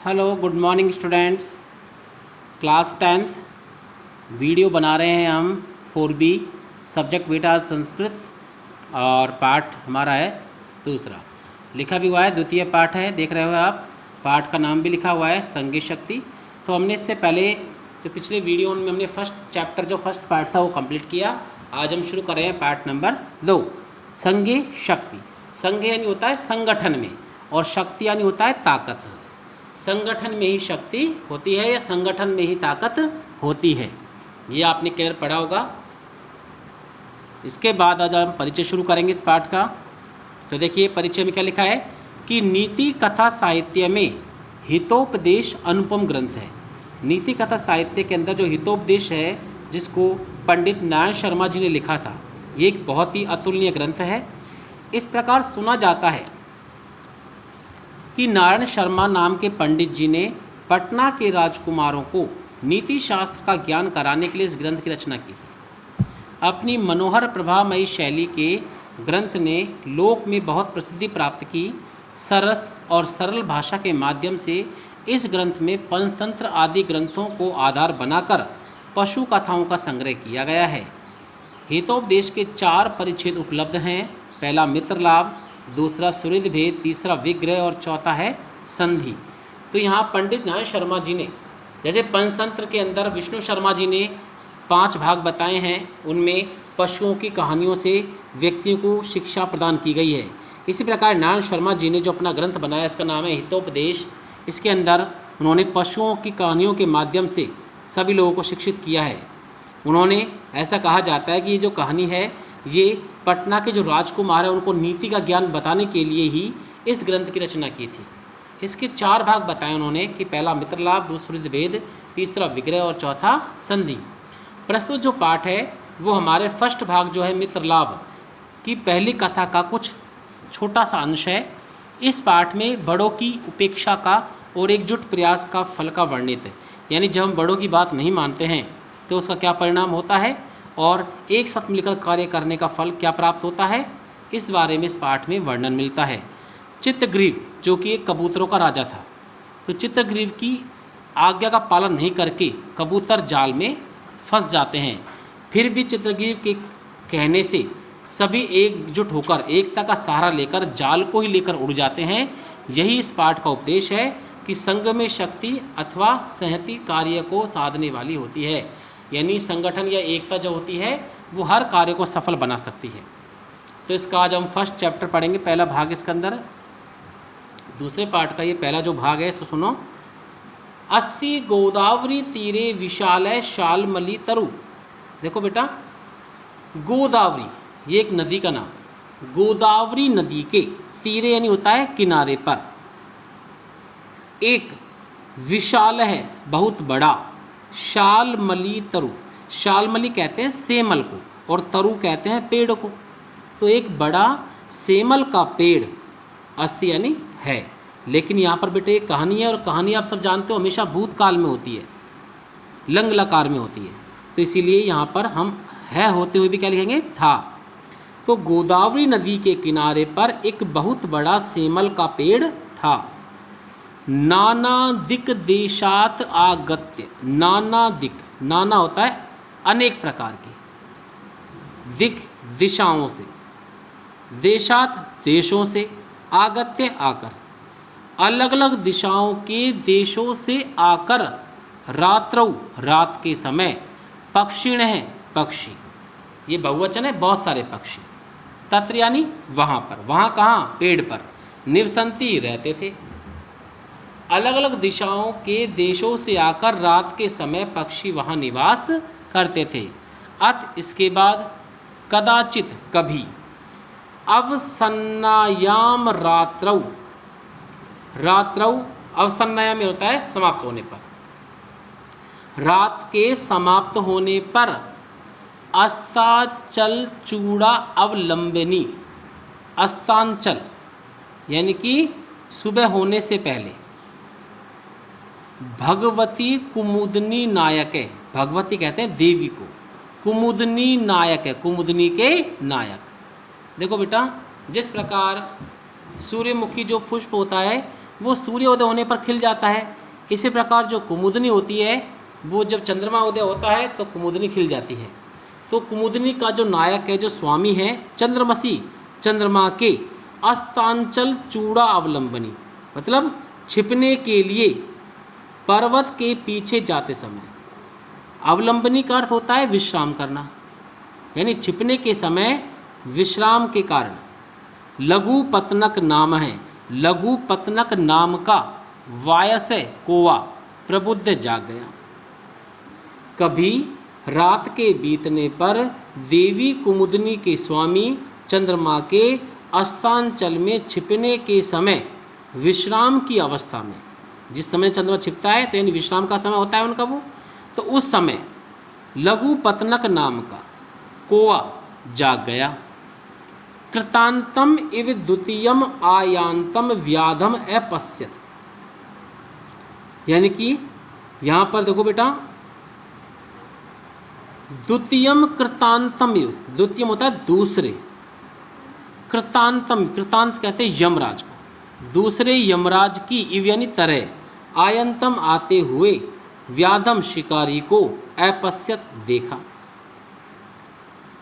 Hello good morning students. Class 10th video बना रहे हैं हम 4B सब्जेक्ट बेटा संस्कृत और पाठ हमारा है दूसरा। लिखा भी हुआ है द्वितीय पाठ है, देख रहे हो आप। पाठ का नाम भी लिखा हुआ है संज्ञे शक्ति। तो हमने इससे पहले जो पिछले वीडियो में हमने फर्स्ट चैप्टर जो फर्स्ट पार्ट था वो कंप्लीट किया। आज हम शुरू कर रहे हैं पार्ट नंबर 2 संज्ञे शक्ति। संज्ञे यानी होता है संगठन में और शक्ति यानी होता है ताकत। संगठन में ही शक्ति होती है या संगठन में ही ताकत होती है, ये आपने क्लियर पढ़ा होगा। इसके बाद आज हम परिचय शुरू करेंगे इस पाठ का। तो देखिए परिचय में क्या लिखा है कि नीति कथा साहित्य में हितोपदेश अनुपम ग्रंथ है। नीति कथा साहित्य के अंदर जो हितोपदेश है जिसको पंडित नारायण शर्मा जी ने लिखा था, ये एक बहुत ही अतुलनीय ग्रंथ है। इस प्रकार सुना जाता है कि नारायण शर्मा नाम के पंडित जी ने पटना के राजकुमारों को नीति शास्त्र का ज्ञान कराने के लिए इस ग्रंथ की रचना की थी। अपनी मनोहर प्रभामयी शैली के ग्रंथ ने लोक में बहुत प्रसिद्धि प्राप्त की। सरस और सरल भाषा के माध्यम से इस ग्रंथ में पंचतंत्र आदि ग्रंथों को आधार बनाकर पशु कथाओं का संग्रह किया गया है। हितोपदेश के 4 परिच्छेद उपलब्ध हैं। पहला मित्र लाभ, दूसरा सुहृद भेद, तीसरा विग्रह और चौथा है संधि। तो यहाँ पंडित नारायण शर्मा जी ने जैसे पंचतंत्र के अंदर विष्णु शर्मा जी ने 5 भाग बताए हैं, उनमें पशुओं की कहानियों से व्यक्तियों को शिक्षा प्रदान की गई है। इसी प्रकार नारायण शर्मा जी ने जो अपना ग्रंथ बनाया इसका नाम है हितोपदेश। इसके अंदर उन्होंने पशुओं की कहानियों के माध्यम से सभी लोगों को शिक्षित किया है। उन्होंने ऐसा कहा जाता है कि ये जो कहानी है ये पटना के जो राजकुमार हैं उनको नीति का ज्ञान बताने के लिए ही इस ग्रंथ की रचना की थी। इसके 4 भाग बताए उन्होंने कि पहला मित्रलाभ, दूसरा भेद, तीसरा विग्रह और चौथा संधि। प्रस्तुत जो पाठ है वो हमारे फर्स्ट भाग जो है मित्रलाभ की पहली कथा का कुछ छोटा सा अंश है। इस पाठ में बड़ों की उपेक्षा का और एकजुट प्रयास का फल का वर्णित है। यानी जब हम बड़ों की बात नहीं मानते हैं तो उसका क्या परिणाम होता है और एक साथ मिलकर कार्य करने का फल क्या प्राप्त होता है, इस बारे में इस पाठ में वर्णन मिलता है। चित्रग्रीव जो कि एक कबूतरों का राजा था, तो चित्रग्रीव की आज्ञा का पालन नहीं करके कबूतर जाल में फंस जाते हैं। फिर भी चित्रग्रीव के कहने से सभी एकजुट होकर एकता का सहारा लेकर जाल को ही लेकर उड़ जाते हैं। यही इस पाठ का उपदेश है कि संघ में शक्ति अथवा संहति कार्य को साधने वाली होती है। यानी संगठन या एकता जो होती है वो हर कार्य को सफल बना सकती है। तो इसका आज हम फर्स्ट चैप्टर पढ़ेंगे, पहला भाग इसके अंदर। दूसरे पार्ट का ये पहला जो भाग है सो सुनो। अस्ति गोदावरी तीरे विशालय शालमली तरु। देखो बेटा, गोदावरी ये एक नदी का नाम। गोदावरी नदी के तीरे यानी होता है किनारे पर एक विशाल है बहुत बड़ा शालमली तरु। शालमली कहते हैं सेमल को और तरु कहते हैं पेड़ को। तो एक बड़ा सेमल का पेड़ अस्ति यानी है। लेकिन यहाँ पर बेटे एक कहानी है और कहानी आप सब जानते हो हमेशा भूतकाल में होती है, लंग लकार में होती है। तो इसीलिए यहाँ पर हम है होते हुए भी क्या लिखेंगे था। तो गोदावरी नदी के किनारे पर एक बहुत बड़ा सेमल का पेड़ था। नाना दिक देशात आगत्य। नाना दिक, नाना होता है अनेक प्रकार के, दिक दिशाओं से, देशात देशों से, आगत्य आकर, अलग अलग दिशाओं के देशों से आकर रात्रौ रात के समय, पक्षिण है पक्षी, ये बहुवचन है बहुत सारे पक्षी, तत्र यानी वहाँ पर, वहाँ कहाँ पेड़ पर, निवसंती रहते थे। अलग अलग दिशाओं के देशों से आकर रात के समय पक्षी वहाँ निवास करते थे। अत इसके बाद कदाचित कभी अवसन्नायाम रात्रौ, रात्रौ अवसन्नायाम में होता है समाप्त होने पर, रात के समाप्त होने पर अस्ताचल चूड़ा अवलंबिनी। अस्तांचल यानी कि सुबह होने से पहले भगवती कुमुदनी नायक है। भगवती कहते हैं देवी को, कुमुदनी नायक है, कुमुदनी के नायक। देखो बेटा, जिस प्रकार सूर्यमुखी जो पुष्प होता है वो सूर्योदय होने पर खिल जाता है। इसी प्रकार जो कुमुदनी होती है वो जब चंद्रमा उदय होता है तो कुमुदनी खिल जाती है। तो कुमुदनी का जो नायक है, जो स्वामी है, चंद्रमसी, चंद्रमा के अस्तांचल चूड़ा अवलंबनी, मतलब छिपने के लिए पर्वत के पीछे जाते समय। अवलंबनी का अर्थ होता है विश्राम करना, यानी छिपने के समय विश्राम के कारण। लघु पतनक नाम है, लघु पतनक नाम का वायस्य कोवा प्रबुद्ध जाग गया। कभी रात के बीतने पर देवी कुमुदनी के स्वामी चंद्रमा के अस्तांचल में छिपने के समय विश्राम की अवस्था में, जिस समय चंद्रमा छिपता है तो यानी विश्राम का समय होता है उनका वो, तो उस समय लघु पतनक नाम का कोवा जाग गया। कृतांतम इव द्वितीयम आयांतम व्याधम अपश्यत, यानी कि यहाँ पर देखो बेटा, द्वितीयम कृतांतम इव, द्वितीयम होता है दूसरे, कृतांतम, कृतांत कहते हैं यमराज को, दूसरे यमराज की इव यानी तरह, आयंतम आते हुए, व्याधम शिकारी को, अपश्यत देखा।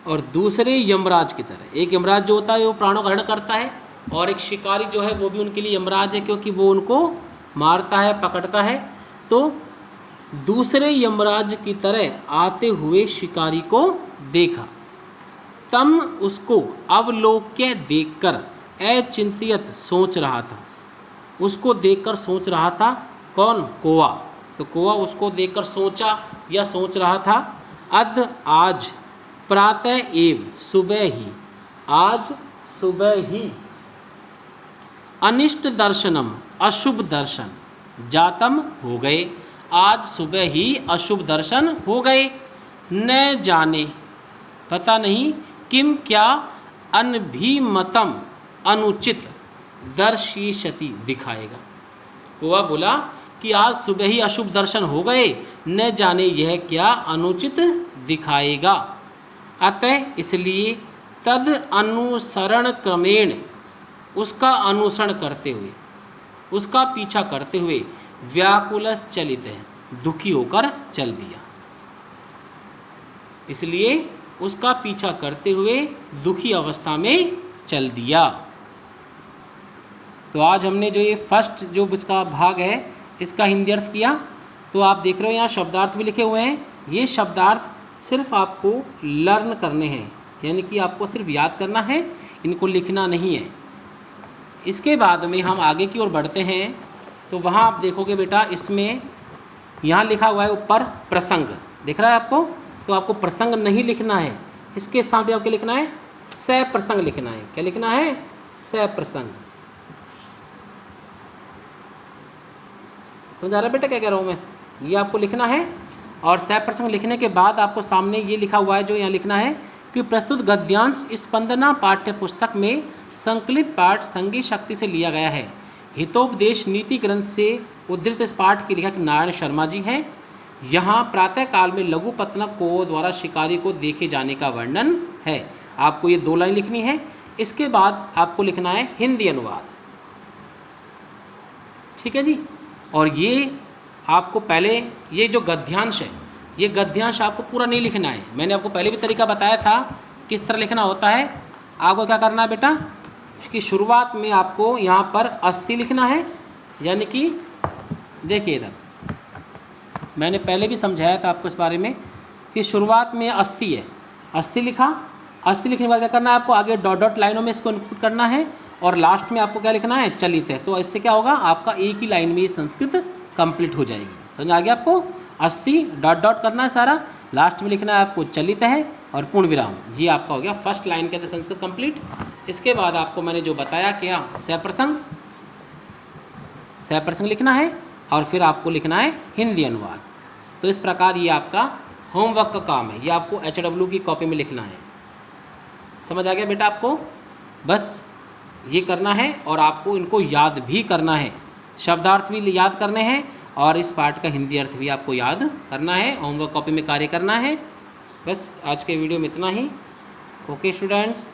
और दूसरे यमराज की तरह, एक यमराज जो होता है वो प्राणों का हरण करता है, और एक शिकारी जो है वो भी उनके लिए यमराज है क्योंकि वो उनको मारता है, पकड़ता है। तो दूसरे यमराज की तरह आते हुए शिकारी को देखा। तम उसको अवलोक्य देखकर अचिंतित सोच रहा था, उसको देखकर सोच रहा था। कौन? कोवा। तो कोवा उसको देखकर सोचा या सोच रहा था। अद आज प्रातः एव, सुबह ही, आज सुबह ही, अनिष्ट दर्शनम, अशुभ दर्शन, जातम हो गए, आज सुबह ही अशुभ दर्शन हो गए। न जाने, पता नहीं, किम क्या, अनभिमतम, अनुचित, दर्शिष्यति, दिखाएगा। कोवा बोला कि आज सुबह ही अशुभ दर्शन हो गए, न जाने यह क्या अनुचित दिखाएगा। अतः इसलिए तद अनुसरण क्रमेण, उसका अनुसरण करते हुए, उसका पीछा करते हुए, व्याकुलस चलित है, दुखी होकर चल दिया। इसलिए उसका पीछा करते हुए दुखी अवस्था में चल दिया। तो आज हमने जो ये फर्स्ट जो इसका भाग है इसका हिंदी अर्थ किया। तो आप देख रहे हो यहाँ शब्दार्थ भी लिखे हुए हैं। ये शब्दार्थ सिर्फ आपको लर्न करने हैं, यानी कि आपको सिर्फ याद करना है, इनको लिखना नहीं है। इसके बाद में हम आगे की ओर बढ़ते हैं। तो वहाँ आप देखोगे बेटा, इसमें यहाँ लिखा हुआ है ऊपर प्रसंग, दिख रहा है आपको? तो आपको प्रसंग नहीं लिखना है, इसके स्थान पे आपको लिखना है सप्रसंग लिखना है। क्या लिखना है? सप्रसंग। समझ आ रहा है बेटा क्या कह रहा हूँ मैं? ये आपको लिखना है। और सप्रसंग लिखने के बाद आपको सामने ये लिखा हुआ है जो यहाँ लिखना है कि प्रस्तुत गद्यांश स्पंदना पाठ्य पुस्तक में संकलित पाठ संगीत शक्ति से लिया गया है। हितोपदेश नीति ग्रंथ से उद्धृत इस पाठ के लेखक नारायण शर्मा जी हैं। यहाँ प्रातः काल में लघु पतनक को द्वारा शिकारी को देखे जाने का वर्णन है। आपको ये 2 लाइन लिखनी है। इसके बाद आपको लिखना है हिंदी अनुवाद। ठीक है जी। और ये आपको पहले ये जो गद्यांश है, ये गद्यांश आपको पूरा नहीं लिखना है। मैंने आपको पहले भी तरीका बताया था किस तरह लिखना होता है। आपको क्या करना है बेटा, इसकी शुरुआत में आपको यहाँ पर अस्थि लिखना है, यानी कि देखिए इधर मैंने पहले भी समझाया था आपको इस बारे में कि शुरुआत में अस्थि है, अस्थि लिखा। अस्थि लिखने के बाद क्या करना है आपको, आगे डॉट डॉट लाइनों में इसको इनपुट करना है और लास्ट में आपको क्या लिखना है, चलित है। तो इससे क्या होगा, आपका एक ही लाइन में ये संस्कृत कंप्लीट हो जाएगी। समझ आ गया आपको? अस्थि डॉट डॉट करना है सारा, लास्ट में लिखना है आपको चलित है और पूर्ण विराम। ये आपका हो गया फर्स्ट लाइन के अंदर संस्कृत कंप्लीट। इसके बाद आपको मैंने जो बताया क्या, सप्रसंग, सप्रसंग लिखना है और फिर आपको लिखना है हिंदी अनुवाद। तो इस प्रकार ये आपका होमवर्क का काम है, ये आपको HW की कॉपी में लिखना है। समझ आ गया बेटा आपको? बस ये करना है और आपको इनको याद भी करना है, शब्दार्थ भी याद करने हैं और इस पाठ का हिंदी अर्थ भी आपको याद करना है, होमवर्क कॉपी में कार्य करना है। बस आज के वीडियो में इतना ही। Okay students.